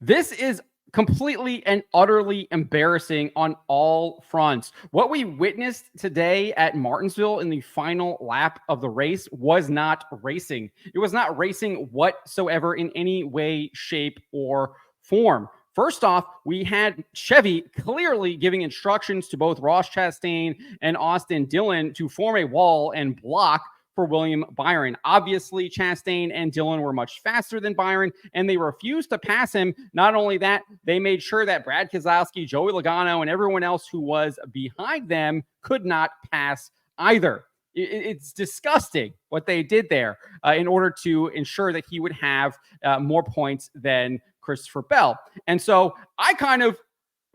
This is completely and utterly embarrassing on all fronts. What we witnessed today at Martinsville in the final lap of the race was not racing. It was not racing whatsoever in any way, shape, or form. First off, we had Chevy clearly giving instructions to both Ross Chastain and Austin Dillon to form a wall and block for William Byron. Obviously, Chastain and Dillon were much faster than Byron, and they refused to pass him. Not only that, they made sure that Brad Keselowski, Joey Logano, and everyone else who was behind them could not pass either. It's disgusting what they did there in order to ensure that he would have more points than Christopher Bell. And so I kind of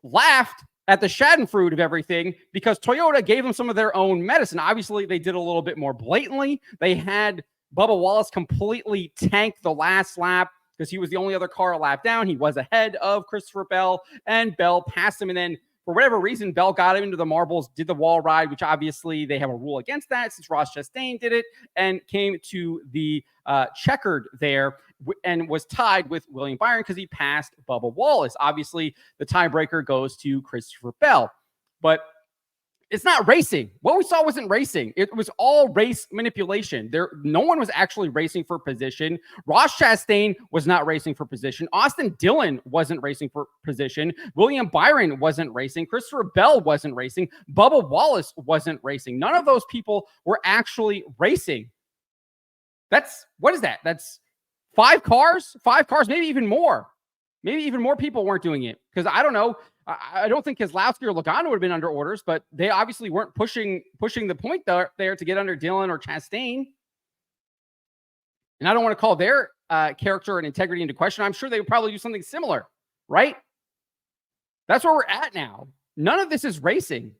laughed at the schadenfreude of everything because Toyota gave them some of their own medicine. Obviously, they did a little bit more blatantly. They had Bubba Wallace completely tank the last lap because he was the only other car a lap down. He was ahead of Christopher Bell, and Bell passed him. And then for whatever reason, Bell got him into the marbles, did the wall ride, which obviously they have a rule against that since Ross Chastain did it, and came to the checkered there and was tied with William Byron because he passed Bubba Wallace. Obviously, the tiebreaker goes to Christopher Bell. But it's not racing. What we saw wasn't racing. It was all race manipulation. No one was actually racing for position. Ross Chastain was not racing for position. Austin Dillon wasn't racing for position. William Byron wasn't racing. Christopher Bell wasn't racing. Bubba Wallace wasn't racing. None of those people were actually racing. What is that? That's 5 cars, maybe even more. Maybe even more people weren't doing it because I don't know. I don't think Keselowski or Logano would have been under orders, but they obviously weren't pushing the point there to get under Dillon or Chastain. And I don't want to call their character and integrity into question. I'm sure they would probably do something similar, right? That's where we're at now. None of this is racing.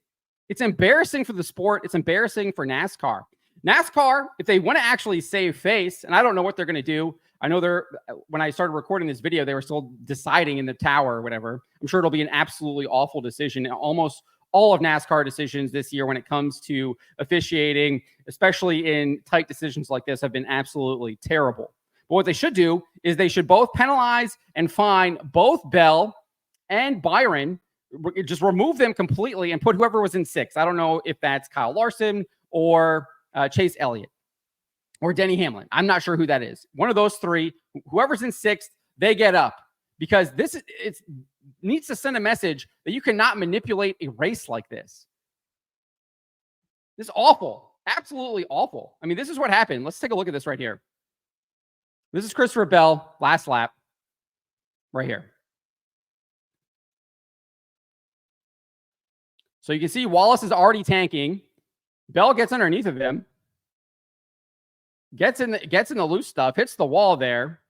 It's embarrassing for the sport. It's embarrassing for NASCAR. NASCAR, if they want to actually save face, and I don't know what they're going to do. I know when I started recording this video, they were still deciding in the tower or whatever. I'm sure it'll be an absolutely awful decision. Almost all of NASCAR decisions this year when it comes to officiating, especially in tight decisions like this, have been absolutely terrible. But what they should do is they should both penalize and fine both Bell and Byron, just remove them completely and put whoever was in 6th. I don't know if that's Kyle Larson or Chase Elliott or Denny Hamlin. I'm not sure who that is. One of those 3, whoever's in 6th, they get up because it needs to send a message that you cannot manipulate a race like this. This is awful. Absolutely awful. I mean, this is what happened. Let's take a look at this right here. This is Christopher Bell, last lap, right here. So you can see Wallace is already tanking. Bell gets underneath of him, gets in the loose stuff, hits the wall there,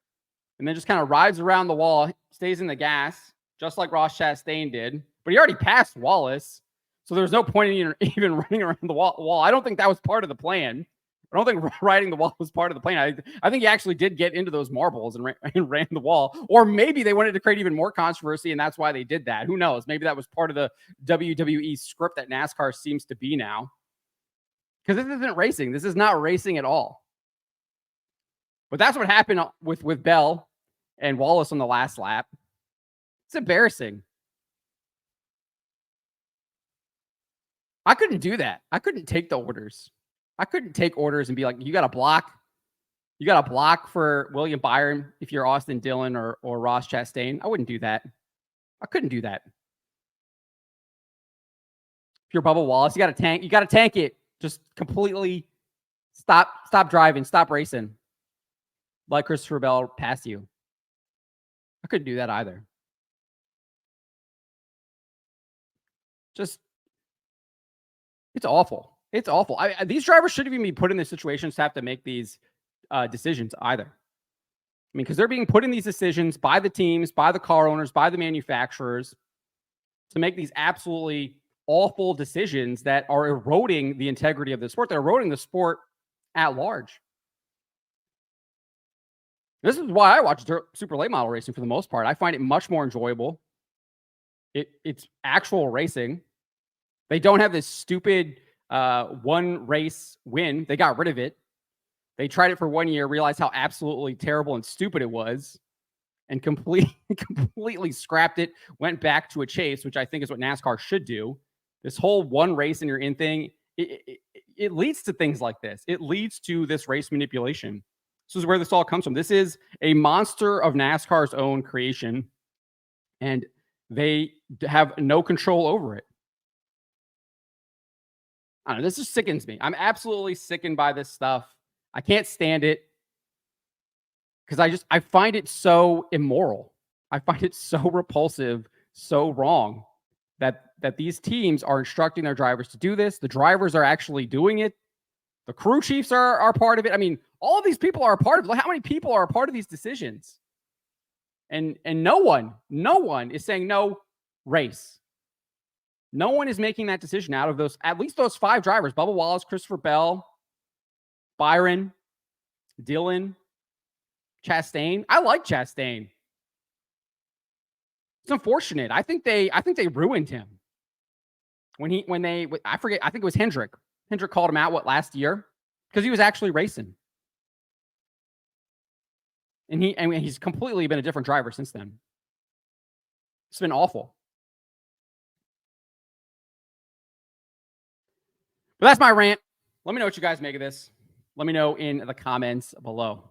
and then just kind of rides around the wall, stays in the gas, just like Ross Chastain did. But he already passed Wallace, so there's no point in even running around the wall. I don't think that was part of the plan. I don't think riding the wall was part of the plan. I think he actually did get into those marbles and ran the wall. Or maybe they wanted to create even more controversy, and that's why they did that. Who knows? Maybe that was part of the WWE script that NASCAR seems to be now. Because this isn't racing. This is not racing at all. But that's what happened with Bell and Wallace on the last lap. It's embarrassing. I couldn't do that. I couldn't take the orders. I couldn't take orders and be like, you got to block. You got to block for William Byron if you're Austin Dillon or Ross Chastain. I wouldn't do that. I couldn't do that. If you're Bubba Wallace, you got to tank. You got to tank it. Just completely stop driving, stop racing. Like Christopher Bell passed you. I couldn't do that either. It's awful. It's awful. These drivers shouldn't even be put in these situations to have to make these decisions either. I mean, because they're being put in these decisions by the teams, by the car owners, by the manufacturers to make these absolutely awful decisions that are eroding the integrity of the sport. They're eroding the sport at large. This is why I watch super late model racing for the most part. I find it much more enjoyable. It's actual racing. They don't have this stupid one race win. They got rid of it. They tried it for 1 year, realized how absolutely terrible and stupid it was, and completely scrapped it, went back to a chase, which I think is what NASCAR should do. This whole one race and you're in thing, it leads to things like this. It leads to this race manipulation. This is where this all comes from. This is a monster of NASCAR's own creation, and they have no control over it. I don't know. This just sickens me. I'm absolutely sickened by this stuff. I can't stand it because I find it so immoral. I find it so repulsive, so wrong that these teams are instructing their drivers to do this. The drivers are actually doing it. The crew chiefs are part of it. I mean, all of these people are a part of it. How many people are a part of these decisions? And no one is saying no, race. No one is making that decision out of those, at least those 5 drivers: Bubba Wallace, Christopher Bell, Byron, Dillon, Chastain. I like Chastain. It's unfortunate. I think they ruined him. I forget, I think it was Hendrick. Hendrick called him out last year because he was actually racing. And he's completely been a different driver since then. It's been awful. But that's my rant. Let me know what you guys make of this. Let me know in the comments below.